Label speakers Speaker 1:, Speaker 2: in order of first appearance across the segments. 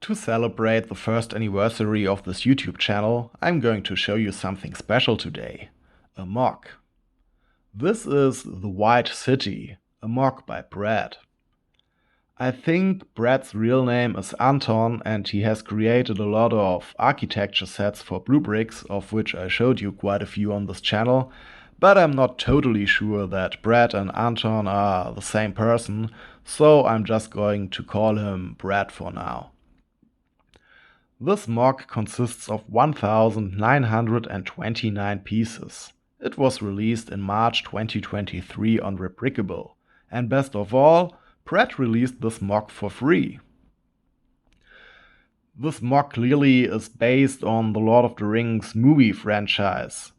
Speaker 1: To celebrate the first anniversary of this YouTube channel, I'm going to show you something special today. A MOC. This is The White City, a MOC by Breaaad. I think Breaad's real name is Anton and he has created a lot of architecture sets for Bluebricks, of which I showed you quite a few on this channel, but I'm not totally sure that Breaaad and Anton are the same person, so I'm just going to call him Breaaad for now. This MOC consists of 1929 pieces. It was released in March 2023 on Breaaad, and best of all, Breaaad released this MOC for free. This MOC clearly is based on the Lord of the Rings movie franchise.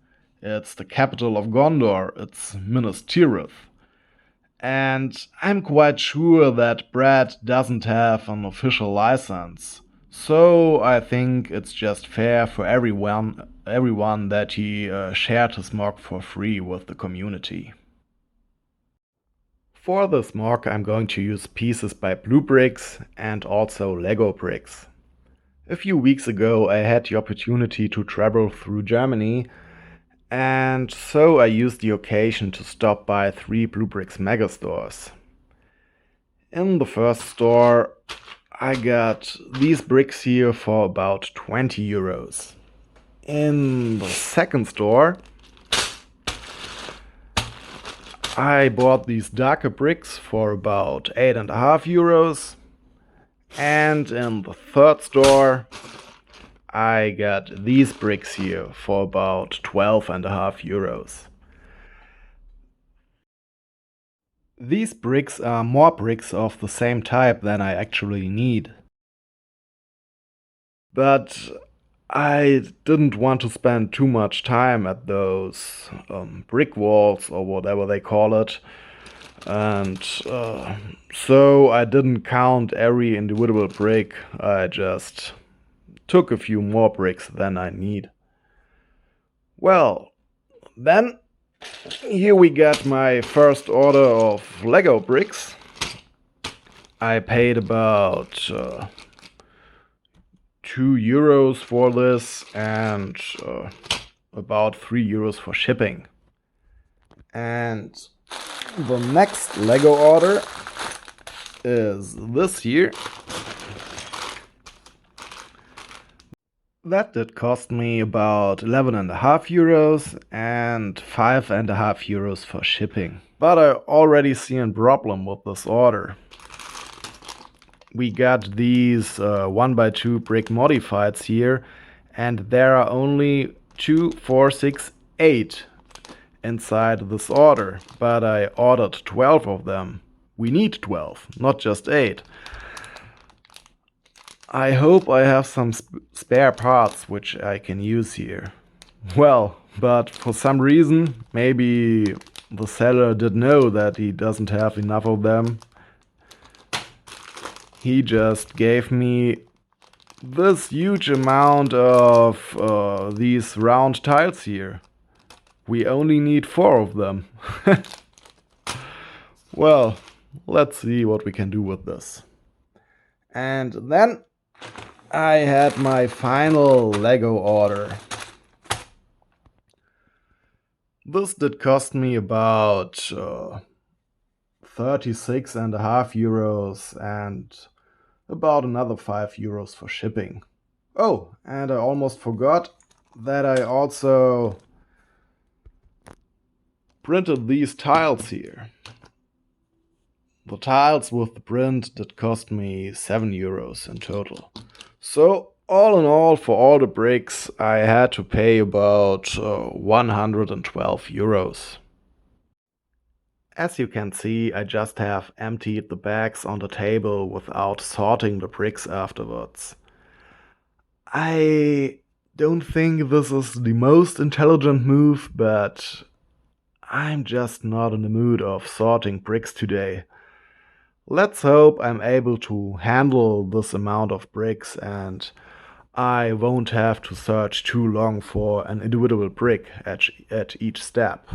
Speaker 1: It's the capital of Gondor, it's Minas Tirith. And I'm quite sure that Breaaad doesn't have an official license. So I think it's just fair for everyone that he shared his MOC for free with the community. For this MOC I'm going to use pieces by Bluebricks and also Lego bricks. A few weeks ago I had the opportunity to travel through Germany, and so I used the occasion to stop by 3 Bluebricks megastores. In the first store I got these bricks here for about 20 euros. In the second store I bought these darker bricks for about 8.5 euros. And in the third store I got these bricks here for about 12.5 euros. These bricks are more bricks of the same type than I actually need. But I didn't want to spend too much time at those brick walls or whatever they call it. And so I didn't count every individual brick. I just took a few more bricks than I need. Well, then here we got my first order of Lego bricks. I paid about 2 euros for this and about 3 euros for shipping. And the next Lego order is this here. That did cost me about 11.5 euros and 5.5 euros for shipping. But I already see a problem with this order. We got these 1x2 brick modifieds here, and there are only 2, 4, 6, 8 inside this order. But I ordered 12 of them. We need 12, not just 8. I hope I have some spare parts which I can use here. Well, but for some reason, maybe the seller did know that he doesn't have enough of them. He just gave me this huge amount of these round tiles here. We only need 4 of them. Well, let's see what we can do with this. And then I had my final Lego order. This did cost me about 36.5 euros and about another 5 euros for shipping. Oh, and I almost forgot that I also printed these tiles here. The tiles with the print did cost me 7 euros in total. So all in all, for all the bricks, I had to pay about 112 euros. As you can see, I just have emptied the bags on the table without sorting the bricks afterwards. I don't think this is the most intelligent move, but I'm just not in the mood of sorting bricks today. Let's hope I'm able to handle this amount of bricks and I won't have to search too long for an individual brick at each step.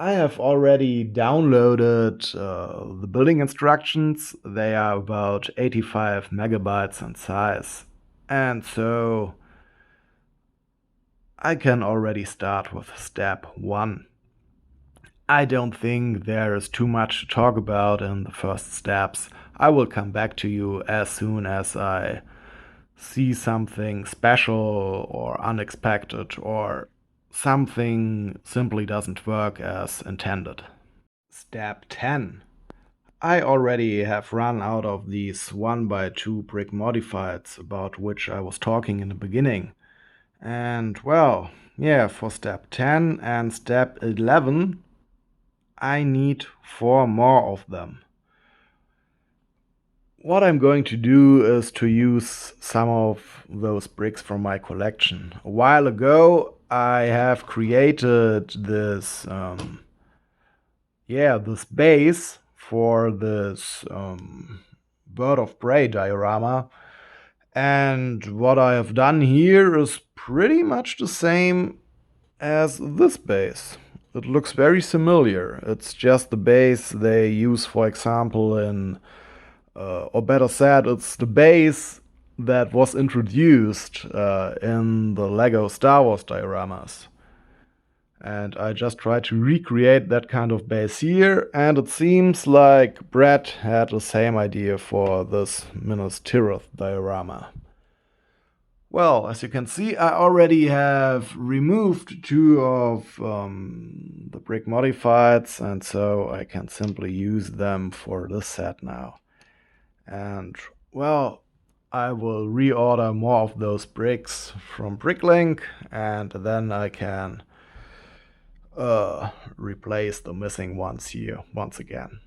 Speaker 1: I have already downloaded the building instructions. They are about 85 megabytes in size. And so I can already start with step 1. I don't think there is too much to talk about in the first steps. I will come back to you as soon as I see something special or unexpected or something simply doesn't work as intended. Step 10. I already have run out of these 1x2 brick modifieds about which I was talking in the beginning. And well, yeah, for step 10 and step 11, I need 4 more of them. What I'm going to do is to use some of those bricks from my collection. A while ago, I have created this, this base for this bird of prey diorama. And what I have done here is pretty much the same as this base. It looks very similar. It's just the base they use, for example, or better said, it's the base that was introduced in the LEGO Star Wars dioramas. And I just tried to recreate that kind of base here, and it seems like Breaaad had the same idea for this Minas Tirith diorama. Well, as you can see, I already have removed 2 of the brick modifieds, and so I can simply use them for this set now. And, well, I will reorder more of those bricks from Bricklink, and then I can replace the missing ones here once again.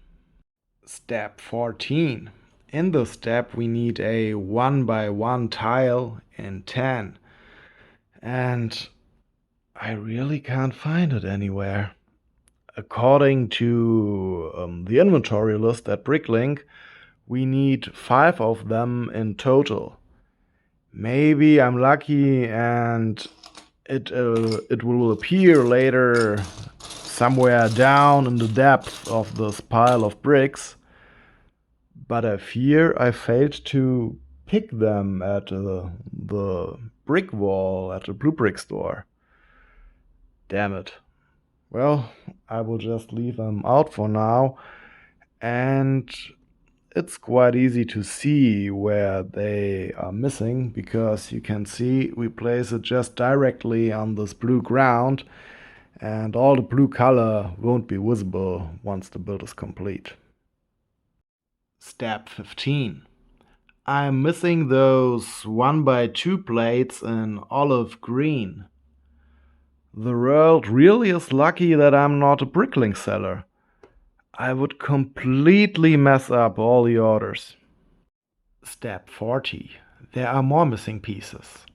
Speaker 1: Step 14. In this step we need a 1x1 tile in 10. And I really can't find it anywhere. According to the inventory list at Bricklink, we need 5 of them in total. Maybe I'm lucky and it will appear later somewhere down in the depth of this pile of bricks, but I fear I failed to pick them at the brick wall at the Blue Brick store. Damn it. Well, I will just leave them out for now, and it's quite easy to see where they are missing, because you can see we place it just directly on this blue ground, and all the blue color won't be visible once the build is complete. Step 15. I'm missing those 1x2 plates in olive green. The world really is lucky that I'm not a Bricklink seller. I would completely mess up all the orders. Step 40. There are more missing pieces.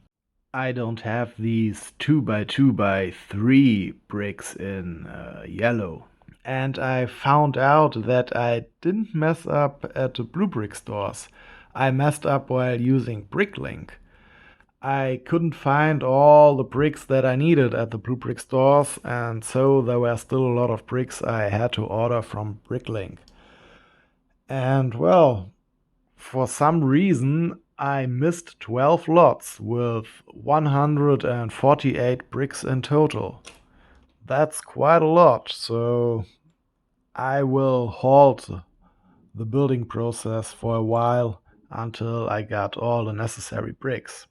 Speaker 1: I don't have these 2x2x3 bricks in yellow. And I found out that I didn't mess up at the Blue Brick stores. I messed up while using Bricklink. I couldn't find all the bricks that I needed at the Blue Brick stores, and so there were still a lot of bricks I had to order from Bricklink. And well, for some reason I missed 12 lots with 148 bricks in total. That's quite a lot, so I will halt the building process for a while until I got all the necessary bricks.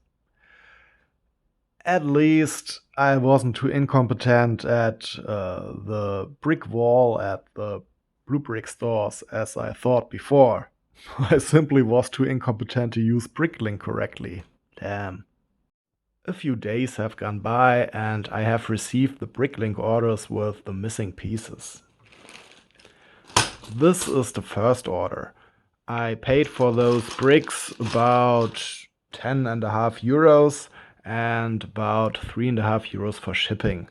Speaker 1: At least I wasn't too incompetent at the brick wall at the Blue Brick stores as I thought before. I simply was too incompetent to use Bricklink correctly. Damn. A few days have gone by and I have received the Bricklink orders with the missing pieces. This is the first order. I paid for those bricks about 10.5 euros and about 3.5 euros for shipping.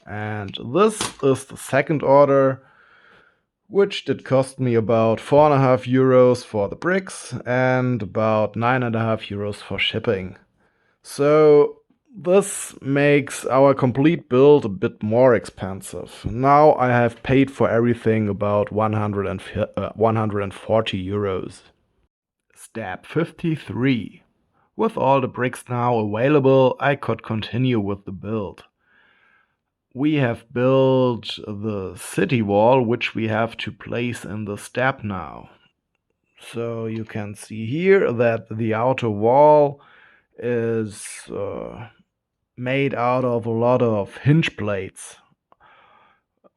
Speaker 1: And this is the second order, which did cost me about 4.5 euros for the bricks and about 9.5 euros for shipping. So This makes our complete build a bit more expensive. Now I have paid for everything about 140 euros. Step 53. With all the bricks now available, I could continue with the build. We have built the city wall, which we have to place in the step now. So you can see here that the outer wall is made out of a lot of hinge plates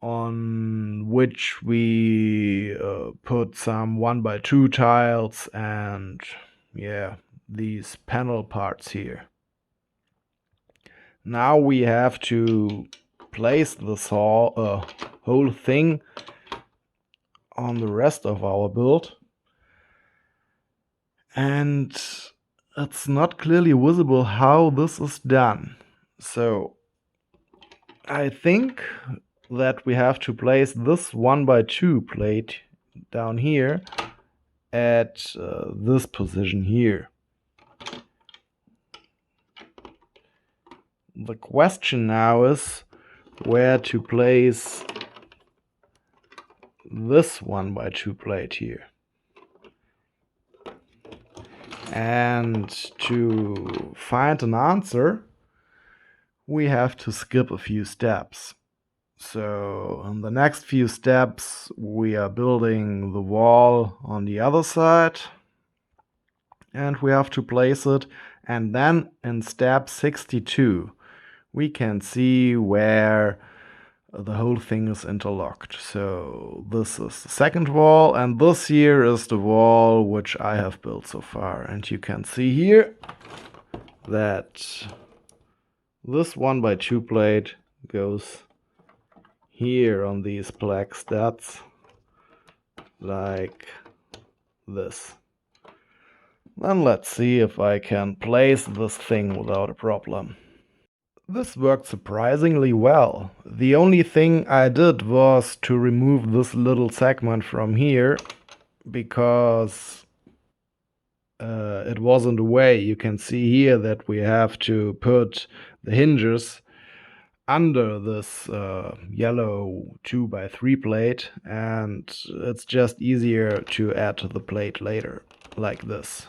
Speaker 1: on which we put some 1x2 tiles and these panel parts here. Now we have to place the whole thing on the rest of our build, and it's not clearly visible how this is done. So I think that we have to place this 1x2 plate down here at this position here. The question now is where to place this 1x2 plate here. And to find an answer, we have to skip a few steps. So in the next few steps, we are building the wall on the other side, and we have to place it. And then in step 62, we can see where the whole thing is interlocked. So this is the second wall, and this here is the wall which I have built so far. And you can see here that this 1x2 plate goes here on these black studs like this. Then let's see if I can place this thing without a problem. This worked surprisingly well. The only thing I did was to remove this little segment from here because it was in the way. You can see here that we have to put the hinges under this yellow 2x3 plate, and it's just easier to add the plate later, like this.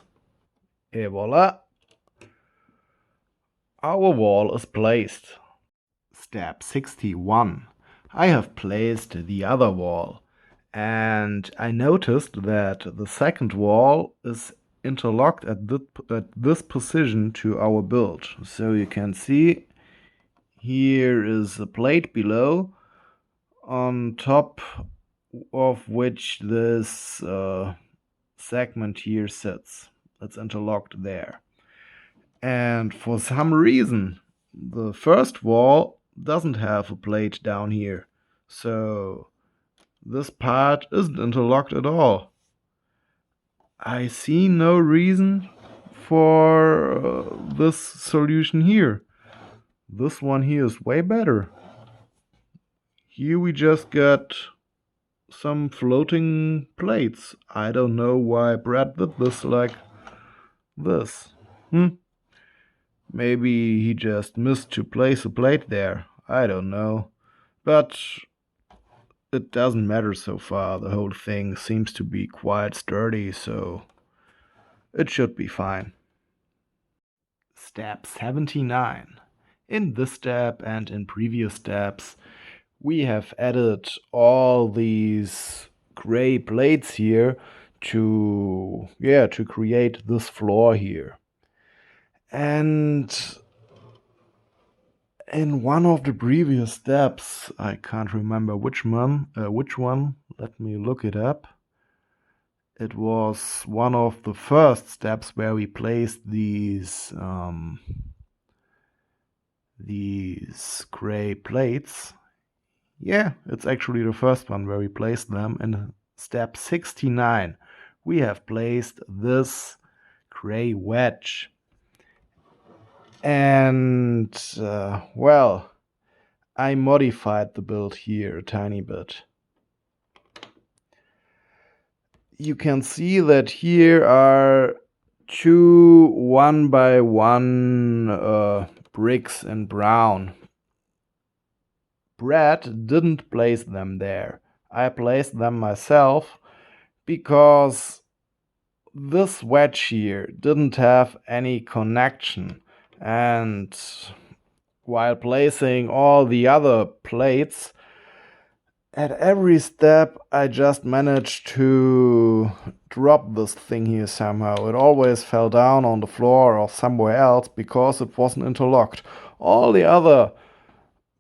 Speaker 1: Et voila! Our wall is placed. Step 61. I have placed the other wall, and I noticed that the second wall is interlocked at this position to our build. So you can see here is a plate below, on top of which this segment here sits. It's interlocked there. And for some reason, the first wall doesn't have a plate down here. So this part isn't interlocked at all. I see no reason for this solution here. This one here is way better. Here we just got some floating plates. I don't know why Breaaad did this like this. Maybe he just missed to place a plate there. I don't know. But it doesn't matter so far. The whole thing seems to be quite sturdy, so it should be fine. Step 79. In this step and in previous steps, we have added all these gray plates here to create this floor here. And in one of the previous steps, I can't remember which one, let me look it up. It was one of the first steps where we placed these gray plates. Yeah, it's actually the first one where we placed them. In step 69, we have placed this gray wedge. And, well, I modified the build here a tiny bit. You can see that here are 2 1x1 bricks in brown. Breaaad didn't place them there. I placed them myself because this wedge here didn't have any connection, and while placing all the other plates, at every step I just managed to drop this thing here somehow. It always fell down on the floor or somewhere else because it wasn't interlocked. All the other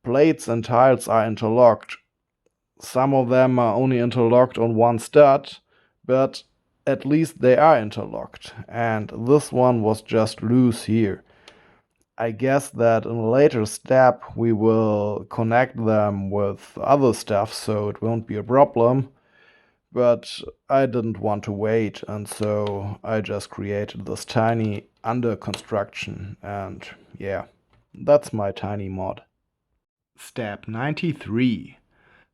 Speaker 1: plates and tiles are interlocked. Some of them are only interlocked on one stud, but at least they are interlocked. And this one was just loose here. I guess that in a later step we will connect them with other stuff so it won't be a problem. But I didn't want to wait, and so I just created this tiny under construction, and yeah, that's my tiny mod. Step 93.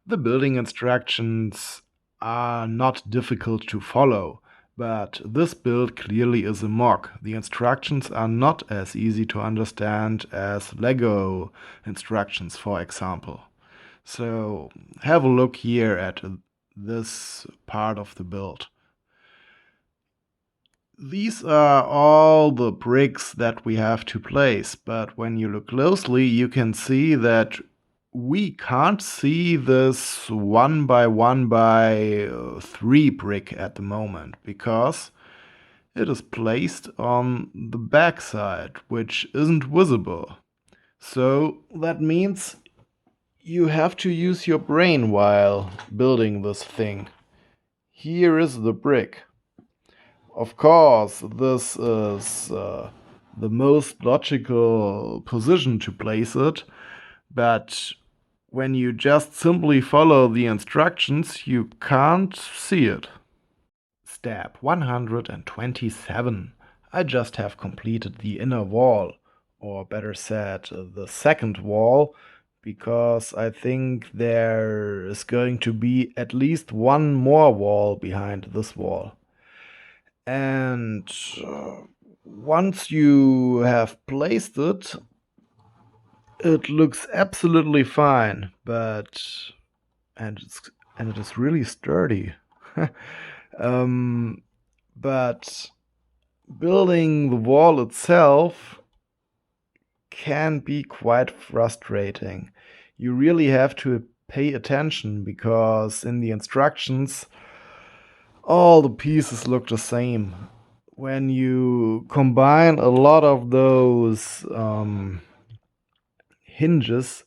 Speaker 1: The building instructions are not difficult to follow, but this build clearly is a MOC. The instructions are not as easy to understand as Lego instructions, for example. So have a look here at this part of the build. These are all the bricks that we have to place, but when you look closely, you can see that we can't see this 1x1x3 brick at the moment because it is placed on the back side, which isn't visible. So that means you have to use your brain while building this thing. Here is the brick. Of course, this is the most logical position to place it, but when you just simply follow the instructions, you can't see it. Step 127. I just have completed the inner wall, or better said, the second wall, because I think there is going to be at least one more wall behind this wall. And once you have placed it, it looks absolutely fine, but and it is really sturdy. But building the wall itself can be quite frustrating. You really have to pay attention because in the instructions all the pieces look the same. When you combine a lot of those hinges,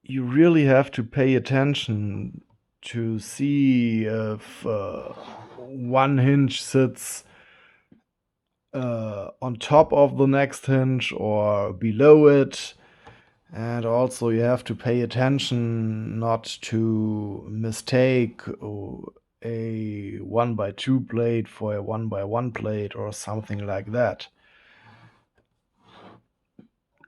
Speaker 1: you really have to pay attention to see if one hinge sits on top of the next hinge or below it. And also you have to pay attention not to mistake a 1x2 plate for a 1x1 plate or something like that.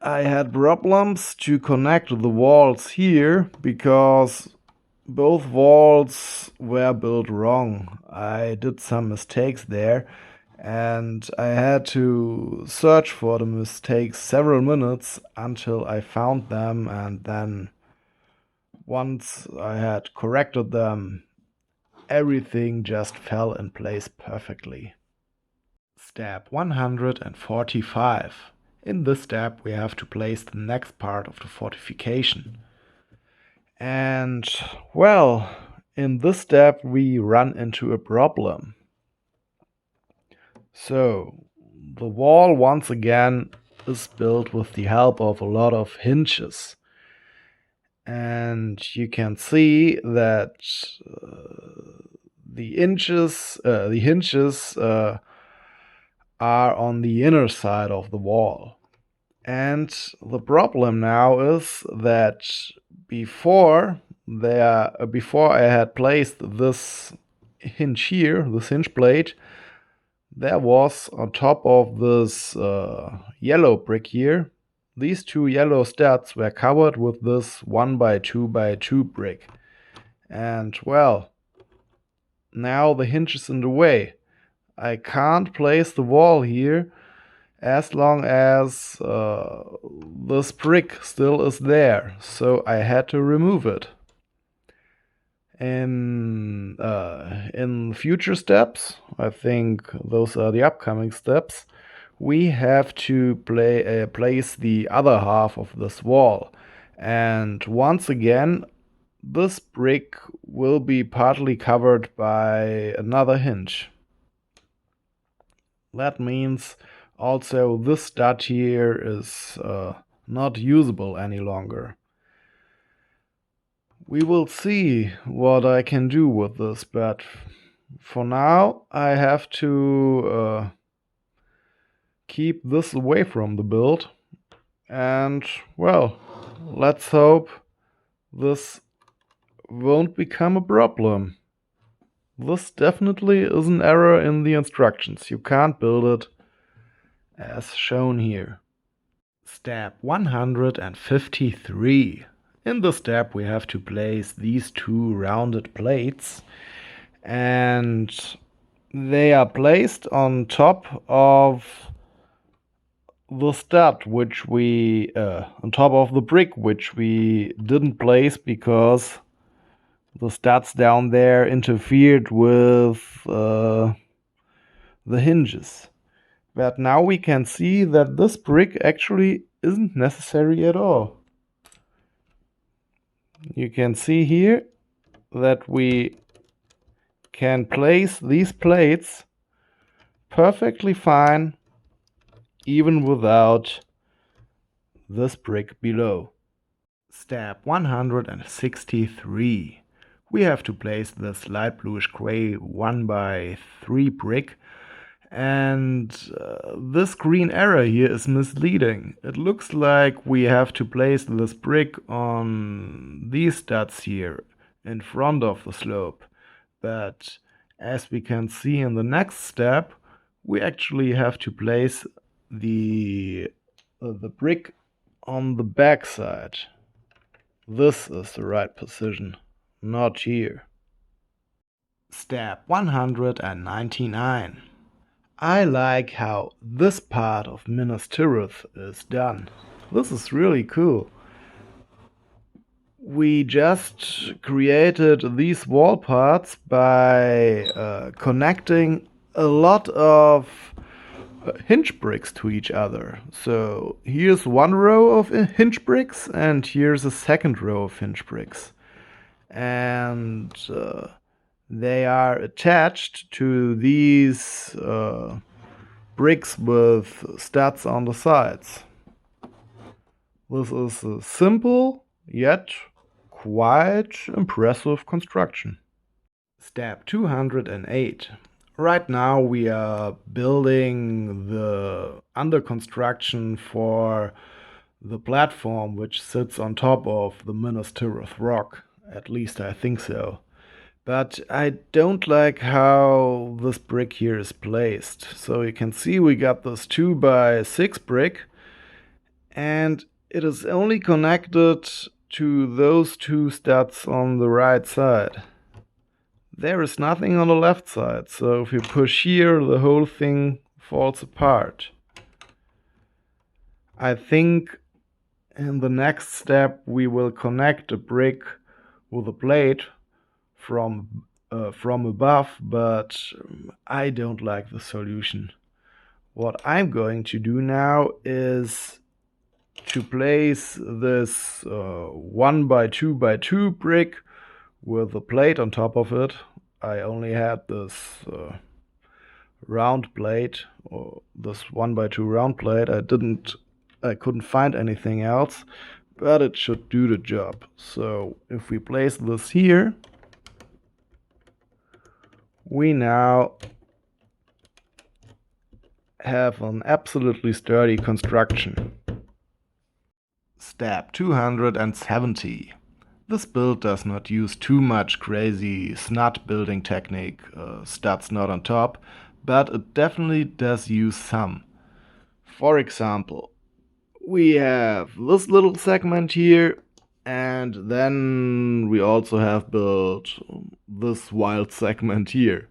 Speaker 1: I had problems to connect the walls here because both walls were built wrong. I did some mistakes there, and I had to search for the mistakes several minutes until I found them, and then once I had corrected them, everything just fell in place perfectly. Step 145. In this step we have to place the next part of the fortification. And, well, in this step we run into a problem. So, the wall once again is built with the help of a lot of hinges. And you can see that the hinges are on the inner side of the wall. And the problem now is that before I had placed this hinge here, this hinge plate, there was on top of this yellow brick here, these two yellow studs were covered with this 1x2x2 brick. And well, now the hinge is in the way. I can't place the wall here as long as this brick still is there, so I had to remove it. In future steps, I think those are the upcoming steps, we have to place the other half of this wall. And once again, this brick will be partly covered by another hinge. That means also this stud here is not usable any longer. We will see what I can do with this, but for now I have to keep this away from the build. And well, let's hope this won't become a problem. This definitely is an error in the instructions. You can't build it as shown here. Step 153. In this step we have to place these two rounded plates, and they are placed on top of the stud, which we on top of the brick, which we didn't place because the studs down there interfered with the hinges. But now we can see that this brick actually isn't necessary at all. You can see here that we can place these plates perfectly fine even without this brick below. Step 163. We have to place this light bluish gray 1x3 brick, and this green arrow here is misleading. It looks like we have to place this brick on these studs here in front of the slope, but as we can see in the next step, we actually have to place the brick on the back side. This is the right position, not here. Step 199. I like how this part of Minas Tirith is done. This is really cool. We just created these wall parts by connecting a lot of hinge bricks to each other. So here's one row of hinge bricks, and here's a second row of hinge bricks. And they are attached to these bricks with studs on the sides. This is a simple yet quite impressive construction. Step 208. Right now we are building the under construction for the platform which sits on top of the Minas Tirith rock. At least I think so. But I don't like how this brick here is placed. So you can see we got this 2x6 brick, and it is only connected to those two studs on the right side. There is nothing on the left side, so if you push here, the whole thing falls apart. I think in the next step we will connect a brick with a plate from above, but I don't like the solution. What I'm going to do now is to place this 1x2x2 brick with a plate on top of it. I only had this round plate, or this 1x2 round plate. I couldn't find anything else, but it should do the job. So if we place this here, we now have an absolutely sturdy construction. Step 270. This build does not use too much crazy snut building technique, studs not on top, but it definitely does use some. For example, we have this little segment here, and then we also have built this wild segment here.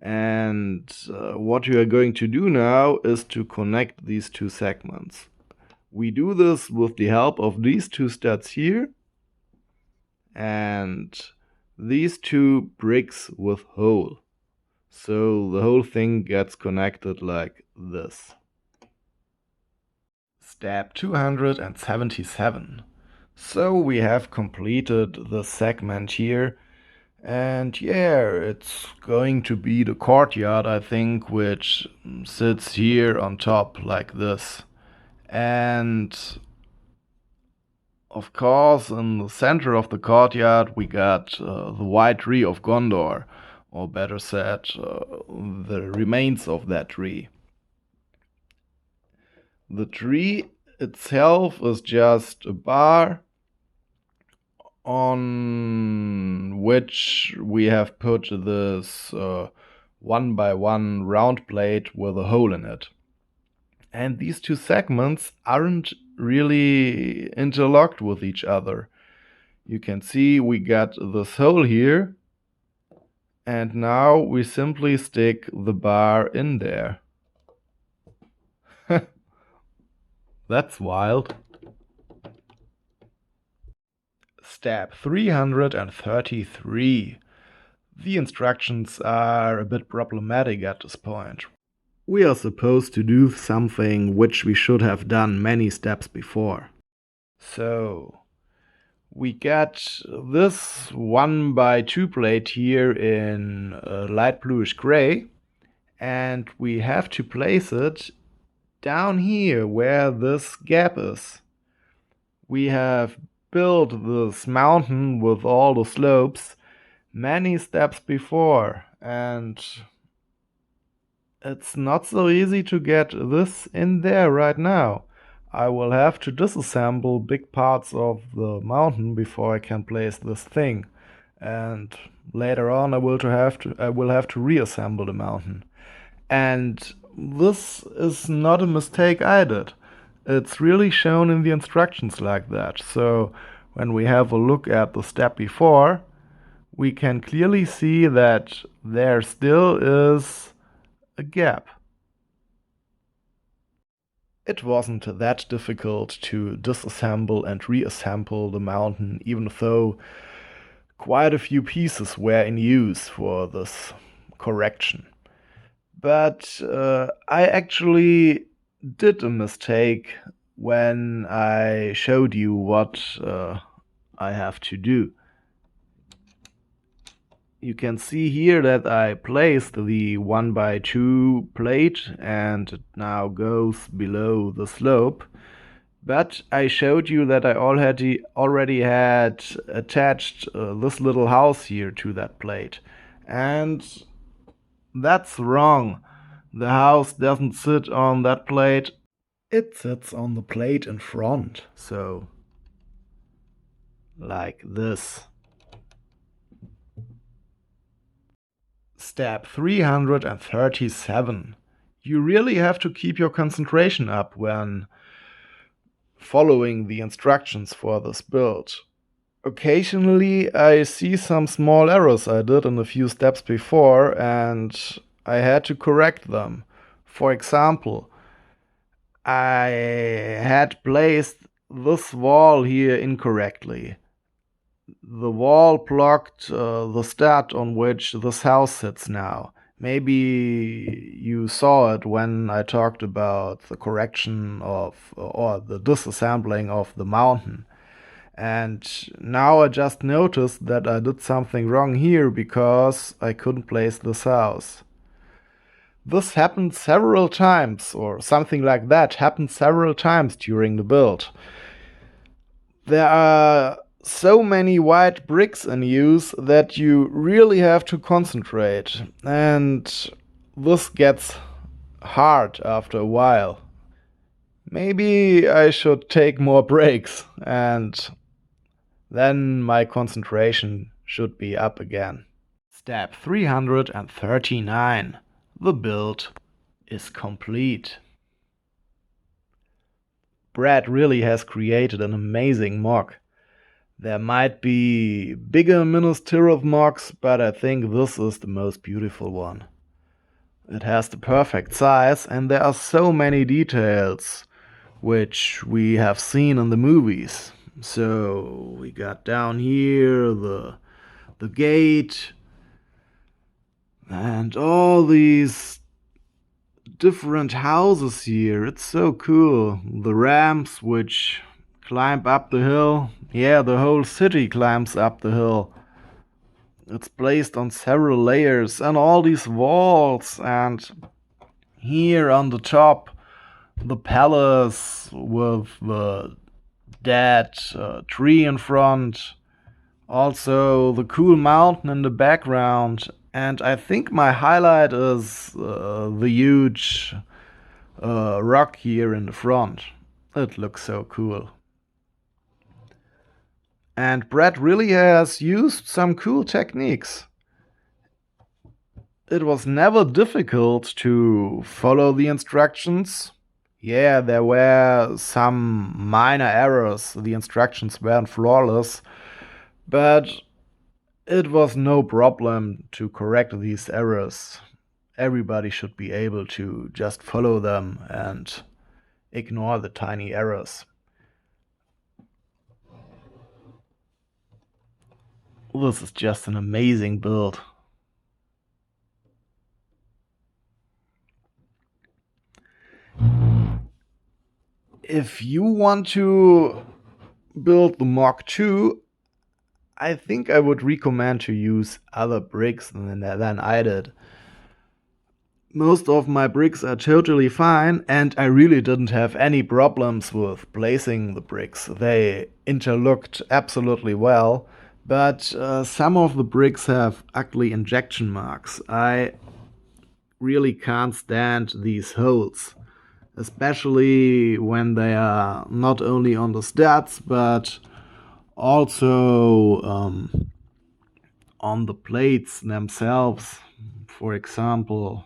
Speaker 1: And what you are going to do now is to connect these two segments. We do this with the help of these two studs here and these two bricks with hole. So the whole thing gets connected like this. Step 277. So we have completed the segment here. And yeah, it's going to be the courtyard, I think, which sits here on top like this. And of course, in the center of the courtyard, we got the white tree of Gondor, or better said, the remains of that tree. The tree itself is just a bar on which we have put this 1x1 round plate with a hole in it. And these two segments aren't really interlocked with each other. You can see we got this hole here, and now we simply stick the bar in there. That's wild. Step 333. The instructions are a bit problematic at this point. We are supposed to do something which we should have done many steps before. So, we get this 1x2 plate here in light bluish gray, and we have to place it down here where this gap is. We have built this mountain with all the slopes many steps before, and it's not so easy to get this in there right now. I will have to disassemble big parts of the mountain before I can place this thing, and later on I will have to reassemble the mountain. And this is not a mistake I did. It's really shown in the instructions like that. So when we have a look at the step before, we can clearly see that there still is a gap. It wasn't that difficult to disassemble and reassemble the mountain, even though quite a few pieces were in use for this correction. But I actually did a mistake when I showed you what I have to do. You can see here that I placed the 1x2 plate and it now goes below the slope. But I showed you that I already had attached this little house here to that plate. And that's wrong. The house doesn't sit on that plate. It sits on the plate in front. So, like this. Step 337. You really have to keep your concentration up when following the instructions for this build. Occasionally I see some small errors I did in a few steps before and I had to correct them. For example, I had placed this wall here incorrectly. The wall blocked the stud on which this house sits now. Maybe you saw it when I talked about the correction of or the disassembling of the mountain. And now I just noticed that I did something wrong here because I couldn't place this house. This happened several times, or something like that happened several times during the build. There are so many white bricks in use that you really have to concentrate, and this gets hard after a while. Maybe I should take more breaks, and then my concentration should be up again. Step 339. The build is complete. Breaaad really has created an amazing MOC. There might be bigger ministerial MOCs, but I think this is the most beautiful one. It has the perfect size, and there are so many details which we have seen in the movies. So we got down here the gate and all these different houses here. It's so cool. The ramps which climb up the hill. Yeah, the whole city climbs up the hill. It's placed on several layers and all these walls, and here on the top the palace with the dead tree in front. Also the cool mountain in the background. And I think my highlight is the huge rock here in the front. It looks so cool. And Breaaad really has used some cool techniques. It was never difficult to follow the instructions. Yeah, there were some minor errors. The instructions weren't flawless, but it was no problem to correct these errors. Everybody should be able to just follow them and ignore the tiny errors. This is just an amazing build. If you want to build the MOC-2, I think I would recommend to use other bricks than I did. Most of my bricks are totally fine, and I really didn't have any problems with placing the bricks. They interlocked absolutely well, but some of the bricks have ugly injection marks. I really can't stand these holes, especially when they are not only on the studs, but also on the plates themselves. For example,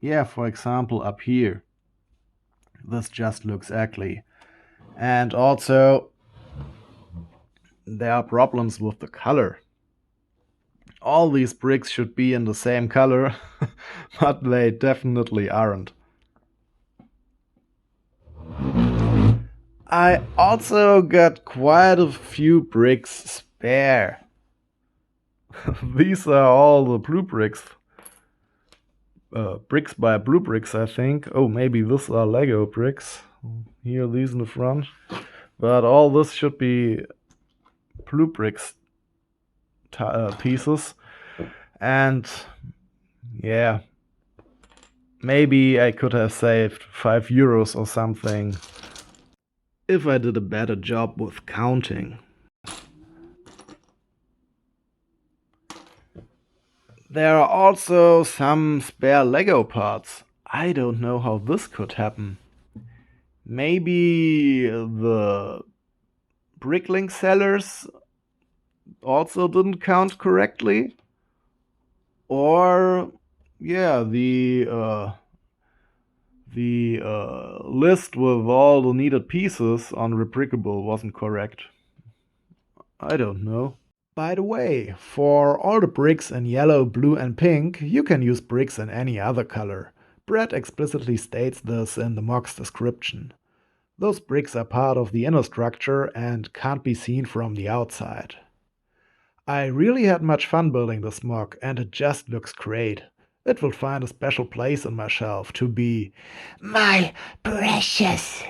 Speaker 1: up here. This just looks ugly. And also, there are problems with the color. All these bricks should be in the same color, but they definitely aren't. I also got quite a few bricks spare. These are all the blue bricks. Bricks by Blue Bricks, I think. Oh, maybe these are Lego bricks. Here, these in the front. But all this should be Blue Bricks pieces. And yeah, maybe I could have saved €5 or something if I did a better job with counting. There are also some spare Lego parts. I don't know how this could happen. Maybe the bricklink sellers also didn't count correctly? Or, yeah, the list with all the needed pieces on Rebrickable wasn't correct. I don't know. By the way, for all the bricks in yellow, blue and pink, you can use bricks in any other color. Breaaad explicitly states this in the MOC's description. Those bricks are part of the inner structure and can't be seen from the outside. I really had much fun building this MOC, and it just looks great. It will find a special place on my shelf to be my precious